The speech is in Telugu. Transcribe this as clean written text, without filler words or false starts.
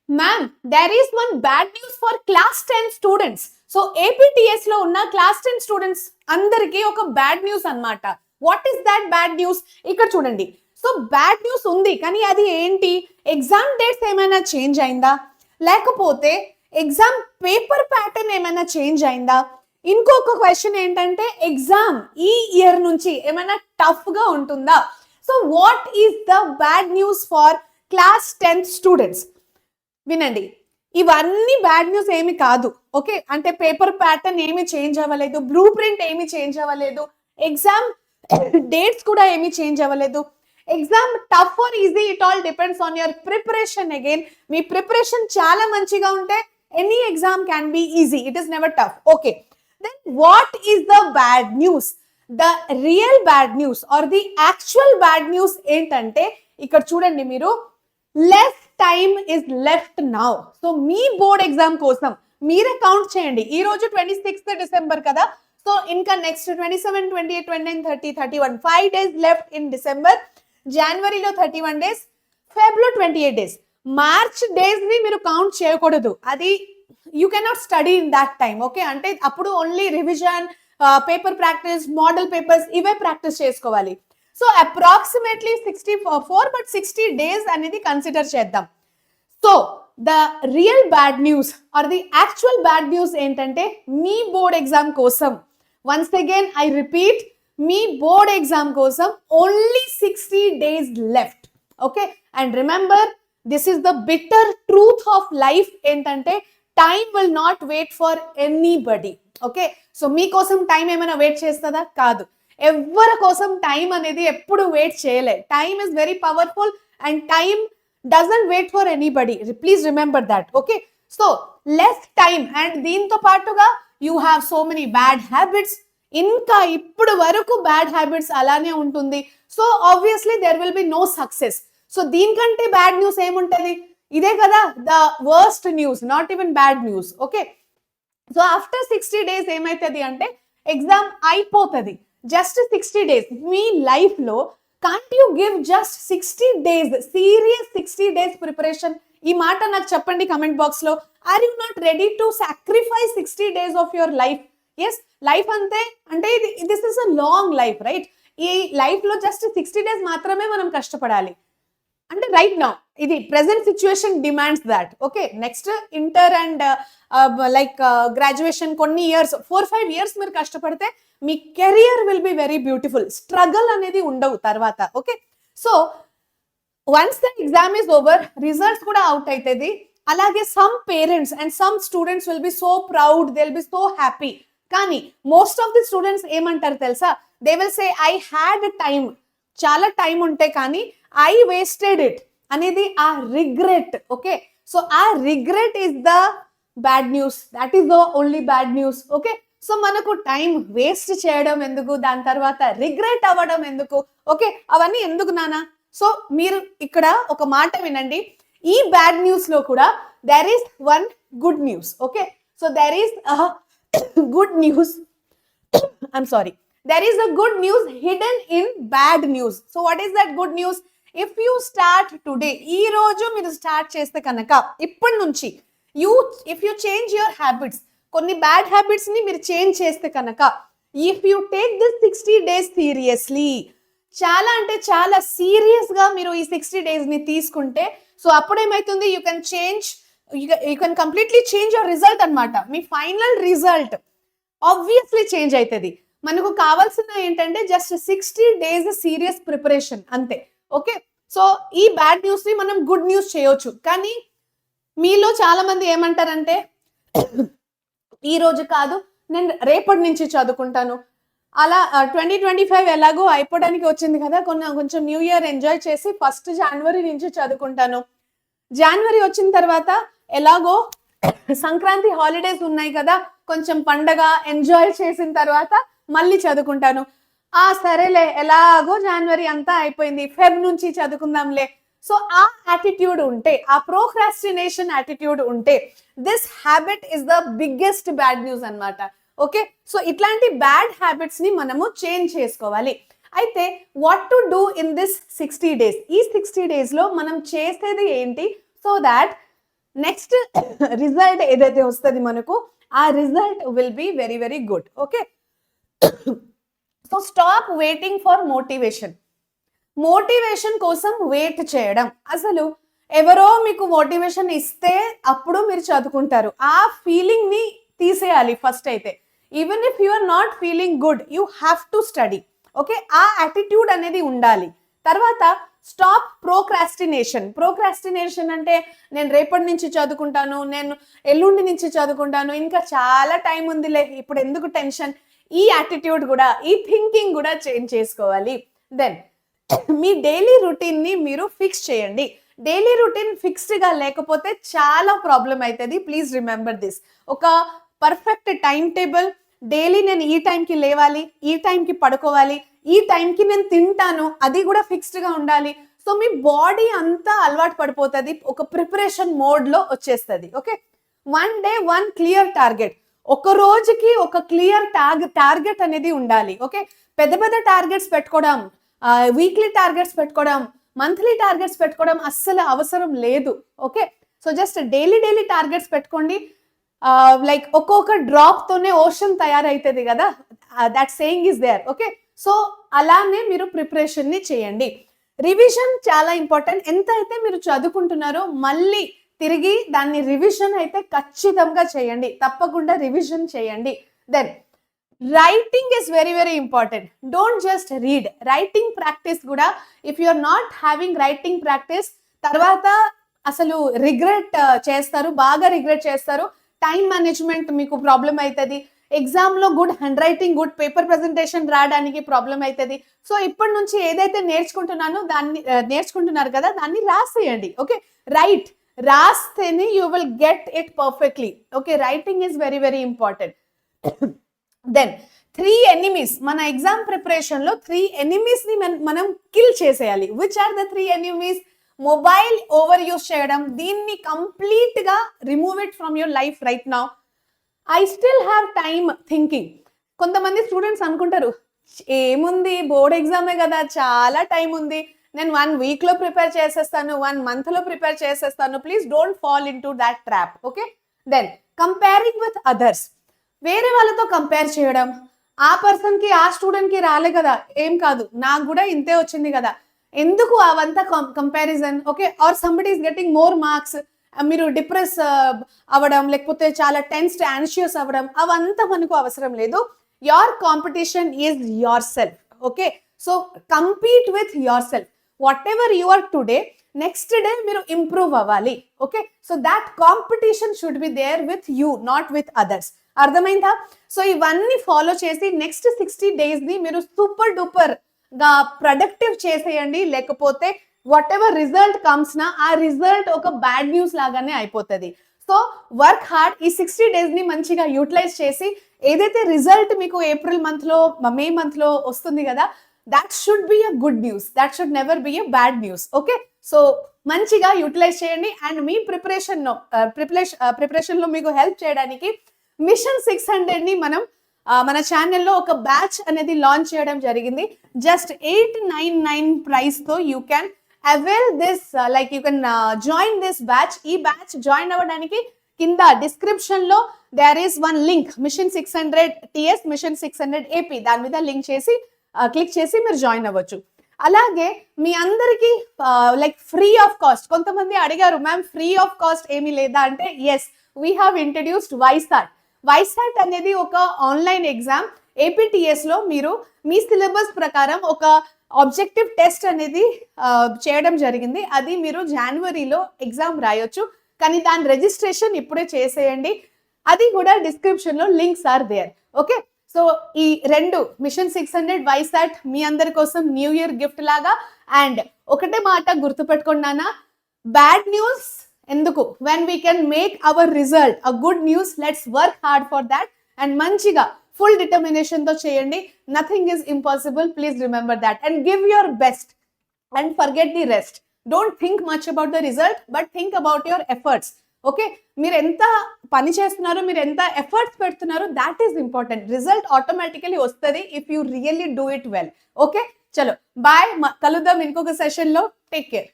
Ma'am there is one bad news for class 10 students. So APTS లో ఉన్న క్లాస్ 10 స్టూడెంట్స్ అందరికీ ఒక బ్యాడ్ న్యూస్ అన్నమాట. What is that bad news? ఇక్కడ చూడండి. సో బ్యాడ్ న్యూస్ ఉంది, కానీ అది ఏంటి? ఎగ్జామ్ డేట్స్ ఏమైనా చేంజ్ అయిందా, లేకపోతే ఎగ్జామ్ పేపర్ ప్యాటర్న్ ఏమైనా చేంజ్ అయిందా? ఇంకొక క్వశ్చన్ ఏంటంటే ఎగ్జామ్ ఈ ఇయర్ నుంచి ఏమైనా టఫ్ గా ఉంటుందా? So what is the bad news for class 10th students? వినండి, ఇవన్నీ బ్యాడ్ న్యూస్ ఏమి కాదు. ఓకే, అంటే పేపర్ ప్యాటర్న్ ఏమి చేంజ్ అవ్వలేదు, బ్లూ ప్రింట్ ఏమి చేంజ్ అవ్వలేదు, ఎగ్జామ్ డేట్స్ కూడా ఏమి చేంజ్ అవ్వలేదు. Exam tough or easy, it all depends on your preparation. Again మీ ప్రిపరేషన్ చాలా మంచిగా ఉంటే any exam can be easy, it is never tough. Okay, then what is the bad news? The real bad news or the actual bad news ఏంటంటే ఇక్కడ చూడండి మీరు, less time is left now. So మీ బోర్డ్ ఎగ్జామ్ కోసం మీరే కౌంట్ చేయండి. ఈ రోజు 26th డిసెంబర్ కదా, సో ఇంకా next 27, 28, 29, 30, 31 5 days left in December. జనవరిలో 31 days, ఫెబ్లో 28 days. మార్చ్ డేస్ ని మీరు కౌంట్ చేయకూడదు, అది you cannot study in that time. Okay, అంటే అప్పుడు only revision, paper practice, model papers ఇవే ప్రాక్టీస్ చేసుకోవాలి. సో అప్రాక్సిమేట్లీ 64, బట్ 60 days అనేది కన్సిడర్ చేద్దాం. So the real bad news or the actual bad news ఏంటంటే మీ బోర్డ్ ఎగ్జామ్ కోసం, వన్స్ అగైన్ ఐ రిపీట్, మీ బోర్డ్ ఎగ్జామ్ కోసం only 60 days left. Okay, and remember this is the bitter truth of life ఏంటంటే time will not wait for anybody. Okay, so మీకోసం టైం ఏమైనా వెయిట్ చేస్తుందా? కాదు. ఎవరి కోసం టైం అనేది ఎప్పుడు వెయిట్ చేయలే. Time is very powerful and time doesn't wait for anybody. Please remember that. Okay, so less time, and దీంతో పాటుగా you have so many bad habits. ఇంకా ఇప్పుడు వరకు బ్యాడ్ హ్యాబిట్స్ అలానే ఉంటుంది. So obviously there will be no success. So దీనికంటే బ్యాడ్ న్యూస్ ఏముంటది? ఇదే కదా the worst news, not even bad news. Okay, so after 60 days ఏమైతుంది అంటే ఎగ్జామ్ అయిపోతుంది. Just 60 days. మీ లైఫ్ లో can't you give just 60 days serious 60 days preparation? ఈ మాట నాకు చెప్పండి కమెంట్ బాక్స్ లో. Are you not ready to sacrifice 60 days of your life? Yes, life అంతే, అంటే this is a long life, right? ఈ లైఫ్ లో జస్ట్ 60 days మాత్రమే మనం కష్టపడాలి. అంటే రైట్ నౌ ఇది present situation demands that. Okay, next inter and like graduation కొన్ని ఇయర్స్, 4-5 years మీరు కష్టపడితే మీ career will be very beautiful. Struggle అనేది ఉండవు తర్వాత. ఓకే, so once the exam is over, results కూడా అవుట్ అవుతుంది. అలాగే some parents and some students will be so proud, they will be so happy. కానీ మోస్ట్ ఆఫ్ ది స్టూడెంట్స్ ఏమంటారు తెలుసా? They will say I had time, చాలా టైం ఉంటే కానీ ఐ వేస్టెడ్ ఇట్ అనేది ఆ రిగ్రెట్. ఓకే, సో ఆ regret is the bad news, that is the only bad news. Okay, so మనకు టైం వేస్ట్ చేయడం ఎందుకు, దాని తర్వాత రిగ్రెట్ అవ్వడం ఎందుకు? ఓకే, అవన్నీ ఎందుకు నానా? సో మీరు ఇక్కడ ఒక మాట వినండి, ఈ బ్యాడ్ న్యూస్ లో కూడా there is one good news. Okay, so there is good news, I'm sorry, there is a good news hidden in bad news. So what is that good news? If you start today, ee roju meer start cheste kanaka ippadi nunchi, if you change your habits, konni bad habits ni meer change cheste kanaka, if you take this 60 days seriously, చాలా అంటే చాలా సీరియస్ గా మీరు ఈ 60 days ని తీసుకుంటే, సో అప్పుడు ఏమైతుంది, you can change, you can completely change your result అన్నమాట. మీ ఫైనల్ రిజల్ట్ ఆబ్వియస్లీ చేంజ్ అవుతుంది. మనకు కావాల్సిన ఏంటంటే జస్ట్ 60 days సీరియస్ ప్రిపరేషన్ అంతే. ఓకే, సో ఈ బ్యాడ్ న్యూస్ ని మనం గుడ్ న్యూస్ చేయొచ్చు. కానీ మీలో చాలా మంది ఏమంటారంటే ఈ రోజు కాదు, నేను రేపటి నుంచి చదువుకుంటాను. అలా 2025 ఎలాగో అయిపోవడానికి వచ్చింది కదా, కొంచెం న్యూ ఇయర్ ఎంజాయ్ చేసి 1st January నుంచి చదువుకుంటాను. జనవరి వచ్చిన తర్వాత ఎలాగో సంక్రాంతి హాలిడేస్ ఉన్నాయి కదా, కొంచెం పండగ ఎంజాయ్ చేసిన తర్వాత మళ్ళీ చదువుకుంటాను. సరేలే ఎలాగో జనవరి అంతా అయిపోయింది, ఫెబ్ నుంచి చదువుకుందాంలే. సో ఆ యాటిట్యూడ్ ఉంటే, ఆ ప్రోక్రాస్టినేషన్ యాటిట్యూడ్ ఉంటే, this habit is the biggest bad news అన్నమాట. ఓకే, సో ఇట్లాంటి బ్యాడ్ హ్యాబిట్స్ ని మనము చేంజ్ చేసుకోవాలి. అయితే what to do in this 60 days? ఈ 60 days లో మనం చేసేది ఏంటి? సో దాట్ నెక్స్ట్ రిజల్ట్ ఏదైతే వస్తుంది మనకు, ఆ result will be very very good. Okay, so stop waiting for motivation. Motivation కోసం వెయిట్ చేయడం, అసలు ఎవరో మీకు మోటివేషన్ ఇస్తే అప్పుడు మీరు చదువుకుంటారు, ఆ ఫీలింగ్ ని తీసేయాలి ఫస్ట్ అయితే. Even if you are not feeling good, you have to study. Okay, ఆ యాటిట్యూడ్ అనేది ఉండాలి. తర్వాత స్టాప్ ప్రోక్రాస్టినేషన్. ప్రోక్రాస్టినేషన్ అంటే నేను రేపటి నుంచి చదువుకుంటాను, నేను ఎల్లుండి నుంచి చదువుకుంటాను, ఇంకా చాలా టైం ఉందిలే, ఇప్పుడు ఎందుకు టెన్షన్, ఈ యాటిట్యూడ్ కూడా, ఈ థింకింగ్ కూడా చేంజ్ చేసుకోవాలి. దెన్ మీ డైలీ రొటీన్ ని మీరు ఫిక్స్ చేయండి. డైలీ రొటీన్ ఫిక్స్డ్ గా లేకపోతే చాలా ప్రాబ్లం అవుతుంది. Please remember this. ఒక పర్ఫెక్ట్ టైం టేబుల్, డైలీ నేను ఈ టైంకి లేవాలి, ఈ టైంకి పడుకోవాలి, ఈ టైంకి నేను తింటాను, అది కూడా ఫిక్స్డ్ గా ఉండాలి. సో మీ బాడీ అంతా అలవాటు పడిపోతుంది, ఒక ప్రిపరేషన్ మోడ్ లో వచ్చేస్తుంది. Okay, 1 day 1 clear target. ఒక రోజుకి ఒక క్లియర్ టార్గెట్ అనేది ఉండాలి. ఓకే, పెద్ద పెద్ద టార్గెట్స్ పెట్టుకోవడం, వీక్లీ టార్గెట్స్ పెట్టుకోవడం, మంత్లీ టార్గెట్స్ పెట్టుకోవడం అస్సలు అవసరం లేదు. Okay, so just daily targets పెట్టుకోండి. లైక్ ఒక్కొక్క డ్రాప్ తోనే ఓషన్ తయారైతుంది కదా, that saying is there. Okay, so అలానే మీరు ప్రిపరేషన్ ని చేయండి. రివిజన్ చాలా ఇంపార్టెంట్. ఎంత అయితే మీరు చదువుకుంటున్నారో మళ్ళీ తిరిగి దాన్ని రివిజన్ అయితే ఖచ్చితంగా చేయండి, తప్పకుండా రివిజన్ చేయండి. Then writing is very very important. Don't just read, writing practice కూడా. If you are not having writing practice, తర్వాత అసలు రిగ్రెట్ చేస్తారు, బాగా రిగ్రెట్ చేస్తారు. టైం మేనేజ్మెంట్ మీకు ప్రాబ్లం అవుతుంది. ఎగ్జామ్ లో good hand writing, good paper presentation రావడానికి ప్రాబ్లం అవుతుంది. సో ఇప్పటి నుంచి ఏదైతే నేర్చుకుంటున్నారు కదా, దాన్ని రాసేయండి. ఓకే, రైట్, రాస్తేనే you will get it perfectly. Okay, writing is very very important. Then 3 enemies. మన ఎగ్జామ్ ప్రిపరేషన్ లో 3 enemies ని మనం కిల్ చేసేయాలి. Which are the 3 enemies? Mobile overuse చేయడం, దీన్ని కంప్లీట్ గా remove it from your life right now. I still have time thinking. కొంతమంది స్టూడెంట్స్ అనుకుంటారు, ఏముంది బోర్డ్ ఎగ్జామే కదా, చాలా టైం ఉంది, నేను 1 week లో ప్రిపేర్ చేసేస్తాను, 1 month లో ప్రిపేర్ చేసేస్తాను. Please don't fall into that trap. Okay, then comparing with others. వేరే వాళ్ళతో కంపేర్ చేయడం, ఆ పర్సన్ కి, ఆ స్టూడెంట్ కి రాలే కదా, ఏం కాదు, నాకు కూడా ఇంతే వచ్చింది కదా, ఎందుకు అవంతా comparison. Okay, or somebody is getting more marks, మీరు డిప్రెస్ అవ్వడం, లేకపోతే చాలా టెన్స్డ్ యాన్షియస్ అవ్వడం, అవంతా మనకు అవసరం లేదు. Your competition is yourself. Okay, so compete with yourself. Whatever you are today, next day మీరు ఇంప్రూవ్ అవ్వాలి. Okay, so that competition should be there with you, not with others. అర్థమైందా? సో ఇవన్నీ ఫాలో చేసి నెక్స్ట్ 60 days ని మీరు సూపర్ డూపర్ గా ప్రొడక్టివ్ చేసేయండి. లేకపోతే వాట్ ఎవర్ రిజల్ట్ కమ్స్ నా, ఆ రిజల్ట్ ఒక బ్యాడ్ న్యూస్ లాగానే అయిపోతుంది. So work hard. ఈ 60 days ని మంచిగా యూటిలైజ్ చేసి, ఏదైతే రిజల్ట్ మీకు ఏప్రిల్ మంత్ లో, మే మంత్ లో వస్తుంది కదా, that should be a good news, that should never be a bad news. Okay, so మంచిగా యూటిలైజ్ చేయండి. అండ్ మీ ప్రిపరేషన్ లో మీకు హెల్ప్ చేయడానికి మిషన్ 600 ని మనం మన ఛానల్లో ఒక బ్యాచ్ అనేది లాంచ్ చేయడం జరిగింది. జస్ట్ 899 ప్రైస్ తో you can avail this, like you can join this batch. ఈ బ్యాచ్ జాయిన్ అవ్వడానికి కింద డిస్క్రిప్షన్ లో there is 1 link, mission 600 TS, mission 600 AP, దాని మీద లింక్ చేసి క్లిక్ చేసి మీరు జాయిన్ అవ్వచ్చు. అలాగే మీ అందరికి లైక్ ఫ్రీ ఆఫ్ కాస్ట్. కొంతమంది అడిగారు, మ్యామ్ ఫ్రీ ఆఫ్ కాస్ట్ ఏమీ లేదా అంటే, ఎస్, వీ హ్యావ్ ఇంట్రడ్యూస్డ్ వైసాట్. వైసాట్ అనేది ఒక ఆన్లైన్ ఎగ్జామ్. APTS లో మీరు మీ సిలబస్ ప్రకారం ఒక ఆబ్జెక్టివ్ టెస్ట్ అనేది చేయడం జరిగింది. అది మీరు జనవరిలో ఎగ్జామ్ రాయొచ్చు, కానీ దాని రిజిస్ట్రేషన్ ఇప్పుడే చేసేయండి. అది కూడా డిస్క్రిప్షన్ లో links are there. Okay, so ఈ 2 మిషన్ 600 వైసాట్ మీ అందరి కోసం న్యూ ఇయర్ గిఫ్ట్ లాగా. అండ్ ఒకటే మాట గుర్తుపెట్టుకున్నానా, బ్యాడ్ న్యూస్ ఎందుకు, when we can make our result a good news, let's work hard for that. And మంచిగా ఫుల్ డిటర్మినేషన్ తో చేయండి. Nothing is impossible, please remember that. And give your best and forget the rest. Don't think much about the result, but think about your efforts. Okay, మీరు ఎంత పని చేస్తున్నారు, మీరు ఎంత ఎఫర్ట్స్ పెడుతున్నారు, that is important. Result automatically వస్తుంది if you really do it well. Okay, చలో బాయ్, కలుద్దాం ఇంకొక సెషన్ లో. Take care.